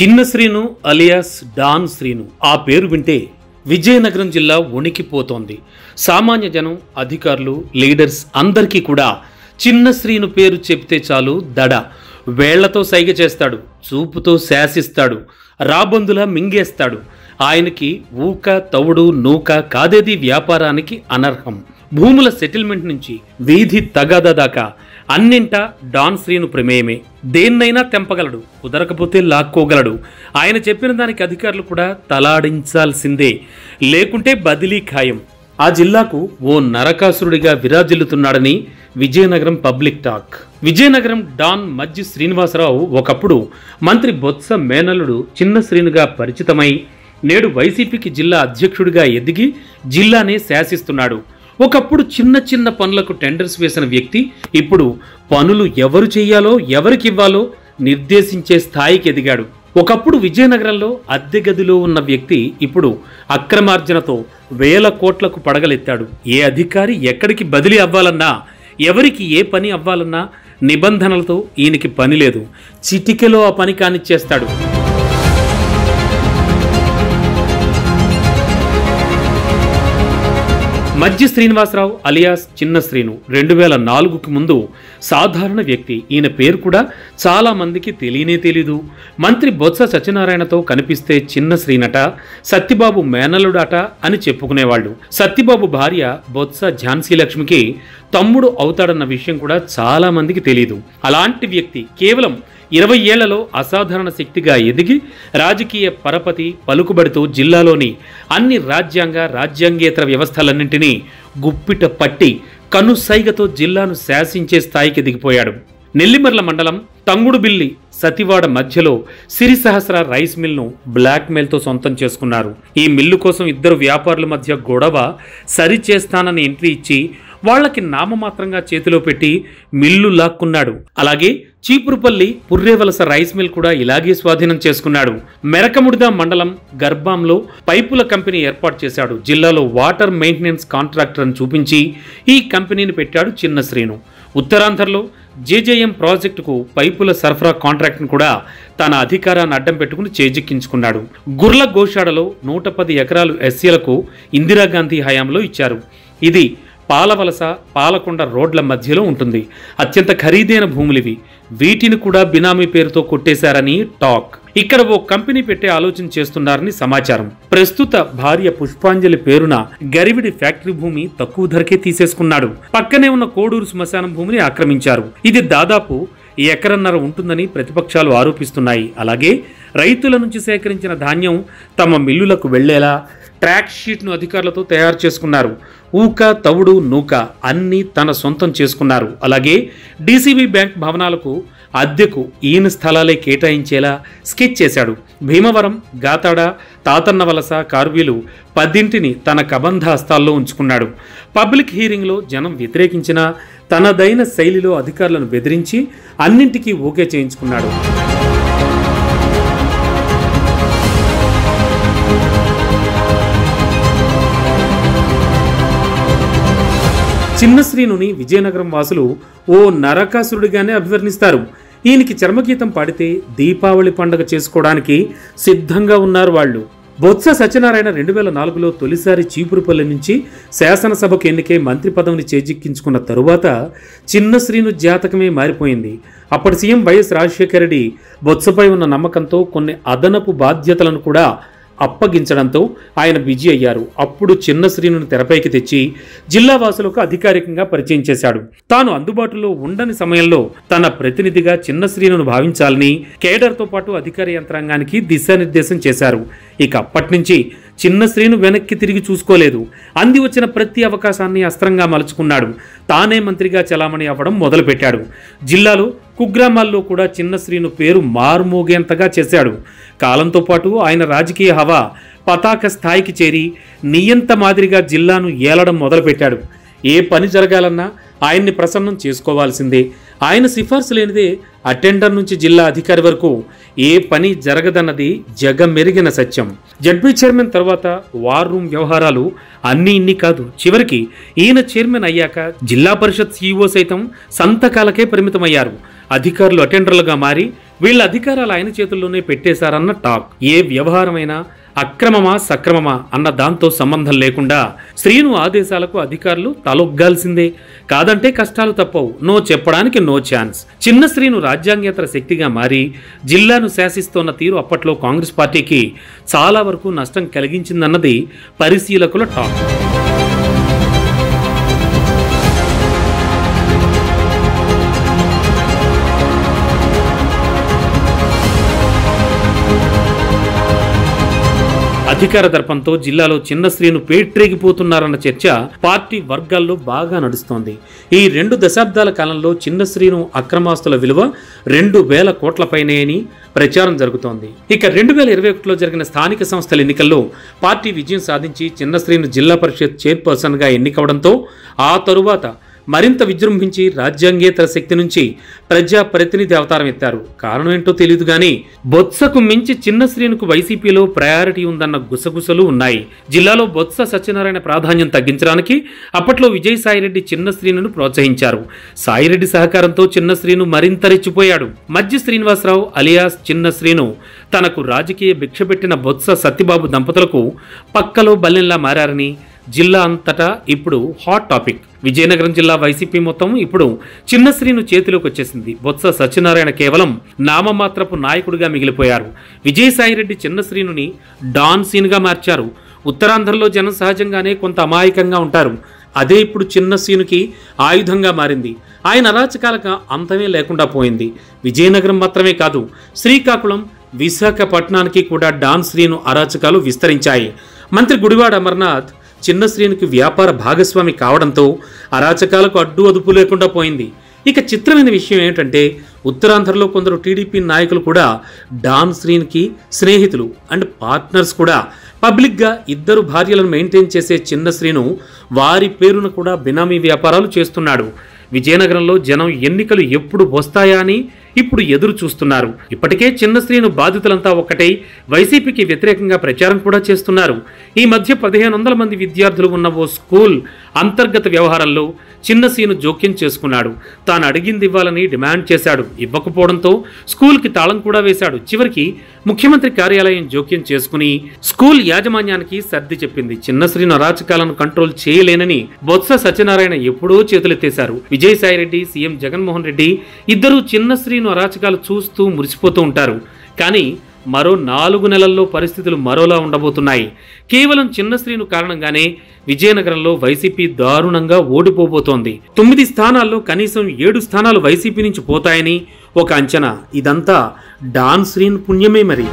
చిన్న Srinu alias don Srinu ఆ పేరు వింటే విజయనగరం జిల్లా వణికిపోతోంది. సామాన్య జనం, అధికారులు, లీడర్స్ అందరికీ కూడా చిన్న శ్రీను పేరు చెప్తే చాలు దడ. వేళ్లతో సైగ చేస్తాడు, చూపుతో శాసిస్తాడు, రాబందులా మింగేస్తాడు. ఆయనకి ఊక, తవుడు, నూక కాదేది వ్యాపారానికి అనర్హం. భూముల సెటిల్మెంట్ నుంచి వీధి తగాదా దాకా అన్నింటా డాన్ శ్రీను ప్రమేయమే. దేన్నైనా తెంపగలడు, కుదరకపోతే లాక్కోగలడు. ఆయన చెప్పిన దానికి అధికారులు కూడా తలాడించాల్సిందే, లేకుంటే బదిలీ ఖాయం. ఆ జిల్లాకు ఓ నరకాసురుడిగా విరాజిల్లుతున్నాడని Vizianagaram public talk. Vizianagaram don Majji Srinivasarao ఒకప్పుడు మంత్రి బొత్స మేనల్లుడు చిన్న శ్రీనుగా పరిచితమై నేడు వైసీపీకి జిల్లా అధ్యక్షుడిగా ఎదిగి జిల్లానే శాసిస్తున్నాడు. ఒకప్పుడు చిన్న చిన్న పనులకు టెండర్స్ వేసిన వ్యక్తి ఇప్పుడు పనులు ఎవరు చేయాలో, ఎవరికి ఇవ్వాలో నిర్దేశించే స్థాయికి ఎదిగాడు. ఒకప్పుడు విజయనగరంలో అద్దె గదిలో ఉన్న వ్యక్తి ఇప్పుడు అక్రమార్జనతో వేల కోట్లకు పడగలెత్తాడు. ఏ అధికారి ఎక్కడికి బదిలీ అవ్వాలన్నా, ఎవరికి ఏ పని అవ్వాలన్నా నిబంధనలతో ఈయనకి పని లేదు. చిటికెలో ఆ పని కానిచ్చేస్తాడు. మజ్జి శ్రీనివాసరావు అలియాస్ చిన్న శ్రీను 2004కి ముందు సాధారణ వ్యక్తి. ఈయన పేరు కూడా చాలా మందికి తెలీదు. మంత్రి బొత్స సత్యనారాయణతో కనిపిస్తే చిన్న శ్రీనట, సత్యబాబు మేనల్లుడట అని చెప్పుకునేవాళ్ళు. సత్యబాబు భార్య బొత్స ఝాన్సీ లక్ష్మికి తమ్ముడు అవుతాడన్న విషయం కూడా చాలా మందికి తెలీదు. అలాంటి వ్యక్తి కేవలం 20 ఏళ్లలో అసాధారణ శక్తిగా ఎదిగి రాజకీయ పరపతి పలుకుబడితో జిల్లాలోని అన్ని రాజ్యాంగేతర వ్యవస్థలన్నింటినీ గుప్పిట పట్టి కనుసైగతో జిల్లాను శాసించే స్థాయికి ఎదిగిపోయాడు. నెల్లిమర్ల మండలం తంగుడుబిల్లి సతివాడ మధ్యలో సిరిసహస్ర రైస్ మిల్ను బ్లాక్ మెయిల్తో సొంతం చేసుకున్నారు. ఈ మిల్లు కోసం ఇద్దరు వ్యాపారుల మధ్య గొడవ సరిచేస్తానని ఎంట్రీ ఇచ్చి వాళ్లకి నామమాత్రంగా చేతిలో పెట్టి మిల్లు లాక్కున్నాడు. అలాగే చీపురుపల్లి పుర్రేవలస రైస్ మిల్ కూడా ఇలాగే స్వాధీనం చేసుకున్నాడు. మెరకముడిద మండలం గర్భంలో పైపుల కంపెనీ ఏర్పాటు చేశాడు. జిల్లాలో వాటర్ మెయింటెనెన్స్ కాంట్రాక్టర్ అని చూపించి ఈ కంపెనీని పెట్టాడు చిన్న శ్రీను. ఉత్తరాంధ్రలో జేజేఎం ప్రాజెక్టుకు పైపుల సరఫరా కాంట్రాక్ట్ను కూడా తన అధికారాన్ని అడ్డం పెట్టుకుని చేజిక్కించుకున్నాడు. గుర్ల గోశాడలో 110 ఎకరాలు ఎస్సీలకు ఇందిరాగాంధీ హయాంలో ఇచ్చారు. ఇది పాలవలస పాలకొండ రోడ్ల మధ్యలో ఉంటుంది. అత్యంత ఖరీదైన భూములివి. వీటిని కూడా బినామీ పేరుతో కొట్టేశారని టాక్. ఇక్కడ ఓ కంపెనీ పెట్టే ఆలోచన చేస్తున్నారని సమాచారం. ప్రస్తుత భార్య పుష్పాంజలి పేరున గరివిడి ఫ్యాక్టరీ భూమి తక్కువ ధరకే తీసేసుకున్నాడు. పక్కనే ఉన్న కోడూరు శ్మశానం భూమిని ఆక్రమించారు. ఇది దాదాపు ఎకరన్నర ఉంటుందని ప్రతిపక్షాలు ఆరోపిస్తున్నాయి. అలాగే రైతుల నుంచి సేకరించిన ధాన్యం తమ మిల్లులకు వెళ్లేలా ట్రాక్ షీట్ను అధికారులతో తయారు చేసుకున్నారు. ఊక, తవుడు, నూక అన్నీ తన సొంతం చేసుకున్నారు. అలాగే డీసీబీ బ్యాంక్ భవనాలకు అద్దెకు ఈయన స్థలాలే కేటాయించేలా స్కెచ్ చేశాడు. భీమవరం, గాతాడ, తాతన్నవలస, కార్వీలు 10ంటిని తన కబంధ హస్తాల్లో ఉంచుకున్నాడు. పబ్లిక్ హీరింగ్లో జనం వ్యతిరేకించినా తనదైన శైలిలో అధికారులను బెదిరించి అన్నింటికీ ఓకే చేయించుకున్నాడు. చిన్న శ్రీనుని విజయనగరం వాసులు ఓ నరకాసురుడిగానే అభివర్ణిస్తారు. ఈయనకి చర్మగీతం పాడితే దీపావళి పండుగ చేసుకోవడానికి సిద్ధంగా ఉన్నారు వాళ్ళు. బొత్స సత్యనారాయణ 2004లో తొలిసారి చీపురుపల్లి నుంచి శాసనసభకు ఎన్నికై మంత్రి పదవిని చేజిక్కించుకున్న తరువాత చిన్న శ్రీను జాతకమే మారిపోయింది. అప్పటి సీఎం వైఎస్ రాజశేఖర రెడ్డి బొత్సపై ఉన్న నమ్మకంతో కొన్ని అదనపు బాధ్యతలను కూడా అప్పగించడంతో ఆయన బిజీ అయ్యారు. అప్పుడు చిన్న శ్రీనుని తెరపైకి తెచ్చి జిల్లా వాసులకు అధికారికంగా పరిచయం చేశాడు. తాను అందుబాటులో ఉండని సమయంలో తన ప్రతినిధిగా చిన్న శ్రీనును భావించాలని కేడర్తో పాటు అధికార యంత్రాంగానికి దిశానిర్దేశం చేశారు. ఇక అప్పటి నుంచి చిన్న శ్రీను వెనక్కి తిరిగి చూసుకోలేదు. అంది వచ్చిన ప్రతి అవకాశాన్ని అస్త్రంగా మలుచుకున్నాడు. తానే మంత్రిగా చలామణి అవ్వడం మొదలుపెట్టాడు. జిల్లాలో కుగ్రామాల్లో కూడా చిన్న శ్రీను పేరు మారుమోగేంతగా చేశాడు. కాలంతో పాటు ఆయన రాజకీయ హవా పతాక స్థాయికి చేరి నియంత మాదిరిగా జిల్లాను ఏలడం మొదలుపెట్టాడు. ఏ పని జరగాలన్నా ఆయన్ని ప్రసన్నం చేసుకోవాల్సిందే. ఆయన సిఫార్సు లేనిదే అటెండర్ నుంచి జిల్లా అధికారి వరకు ఏ పని జరగదన్నది జగమెరిగిన సత్యం. జడ్పీ చైర్మన్ తర్వాత వార్ రూమ్ వ్యవహారాలు అన్నీ ఇన్ని కాదు. చివరికి ఈయన చైర్మన్ అయ్యాక జిల్లా పరిషత్ సీఈఓ సైతం సంతకాలకే పరిమితమయ్యారు. అధికారులు అటెండర్లుగా మారి వీళ్ళ అధికారాలు ఆయన చేతుల్లోనే పెట్టేశారన్న టాక్. ఏ వ్యవహారమైనా అక్రమమా సక్రమమా అన్న దాంతో సంబంధం లేకుండా శ్రీను ఆదేశాలకు అధికారులు తలొగ్గాల్సిందే. కాదంటే కష్టాలు తప్పవు. నో చెప్పడానికి నో ఛాన్స్. చిన్న శ్రీను రాజ్యాంగేతర శక్తిగా మారి జిల్లాను శాసిస్తోన్న తీరు అప్పట్లో కాంగ్రెస్ పార్టీకి చాలా వరకు నష్టం కలిగించిందన్నది పరిశీలకుల టాక్. అధికార దర్పంతో జిల్లాలో చిన్న శ్రీను పేట్రేగిపోతున్నారన్న చర్చ పార్టీ వర్గాల్లో బాగా నడుస్తోంది. ఈ 2 దశాబ్దాల కాలంలో చిన్న శ్రీను అక్రమాస్తుల విలువ 2,000 కోట్లపైనే అని ప్రచారం జరుగుతోంది. ఇక 2021లో జరిగిన స్థానిక సంస్థల ఎన్నికల్లో పార్టీ విజయం సాధించి చిన్న శ్రీను జిల్లా పరిషత్ చైర్పర్సన్గా ఎన్నికవడంతో ఆ తరువాత మరింత విజృంభించి రాజ్యాంగేతర శక్తి నుంచి ప్రజా ప్రతినిధి అవతారం ఎత్తారు. కారణం ఏంటో తెలియదు గానీ బొత్సకు మించి చిన్న శ్రీనుకు వైసీపీలో ప్రయారిటీ ఉందన్న గుసగుసలు ఉన్నాయి. జిల్లాలో బొత్స సత్యనారాయణ ప్రాధాన్యం తగ్గించడానికి అప్పట్లో విజయసాయిరెడ్డి చిన్న శ్రీనును ప్రోత్సహించారు. సాయిరెడ్డి సహకారంతో చిన్న శ్రీను మరింత రెచ్చిపోయాడు. మధ్య శ్రీనివాసరావు అలియాస్ చిన్న శ్రీను తనకు రాజకీయ భిక్ష పెట్టిన బొత్స సత్యబాబు దంపతులకు పక్కలో బల్లెంలా మారారని జిల్లా అంతటా ఇప్పుడు హాట్ టాపిక్. విజయనగరం జిల్లా వైసీపీ మొత్తం ఇప్పుడు చిన్న శ్రీను చేతిలోకి వచ్చేసింది. బొత్స సత్యనారాయణ కేవలం నామమాత్రపు నాయకుడిగా మిగిలిపోయారు. విజయసాయిరెడ్డి చిన్న శ్రీనుని డాన్ సీన్గా మార్చారు. ఉత్తరాంధ్రలో జనం సహజంగానే కొంత అమాయకంగా ఉంటారు. అదే ఇప్పుడు చిన్న శ్రీనుకి ఆయుధంగా మారింది. ఆయన అరాచకాలకు అంతమే లేకుండా పోయింది. విజయనగరం మాత్రమే కాదు, శ్రీకాకుళం, విశాఖపట్నానికి కూడా డాన్ శ్రీను అరాచకాలు విస్తరించాయి. మంత్రి గుడివాడ అమర్నాథ్ చిన్న శ్రీనుకి వ్యాపార భాగస్వామి కావడంతో అరాచకాలకు అడ్డు అదుపు లేకుండా పోయింది. ఇక చిత్రమైన విషయం ఏమిటంటే ఉత్తరాంధ్రలో కొందరు టీడీపీ నాయకులు కూడా డాన్ శ్రీనుకి స్నేహితులు అండ్ పార్ట్నర్స్ కూడా. పబ్లిక్గా 2 భార్యలను మెయింటైన్ చేసే చిన్న శ్రీను వారి పేరున కూడా బినామీ వ్యాపారాలు చేస్తున్నాడు. విజయనగరంలో జనం ఎన్నికలు ఎప్పుడు వస్తాయా అని ఇప్పుడు ఎదురు చూస్తున్నారు. ఇప్పటికే చిన్న శ్రీను బాధితులంతా ఒక్కటై వైసీపీకి వ్యతిరేకంగా ప్రచారం కూడా చేస్తున్నారు. ఈ మధ్య 1500 మంది విద్యార్థులు ఉన్న ఓ స్కూల్ అంతర్గత వ్యవహారంలో చిన్న శ్రీను జోక్యం చేసుకున్నాడు. తాను అడిగింది ఇవ్వాలని డిమాండ్ చేశాడు. ఇవ్వకపోవడంతో స్కూల్కి తాళం కూడా వేశాడు. చివరికి ముఖ్యమంత్రి కార్యాలయం జోక్యం చేసుకుని స్కూల్ యాజమాన్యానికి సర్ది చెప్పింది. చిన్న శ్రీను అరాచకాలను కంట్రోల్ చేయలేనని బొత్స సత్యనారాయణ ఎప్పుడో చేతులెత్తేశారు. విజయసాయిరెడ్డి, సీఎం జగన్మోహన్ రెడ్డి ఇద్దరూ చిన్న శ్రీను అరాచకాలు చూస్తూ మురిసిపోతూ ఉంటారు. కానీ మరో 4 నెలల్లో పరిస్థితులు మరోలా ఉండబోతున్నాయి. కేవలం చిన్న శ్రీను కారణంగానే విజయనగరంలో వైసీపీ దారుణంగా ఓడిపోబోతోంది. 9 స్థానాల్లో కనీసం 7 స్థానాలు వైసీపీ నుంచి పోతాయని ఒక అంచనా. ఇదంతా డాన్ శ్రీను పుణ్యమే మరి.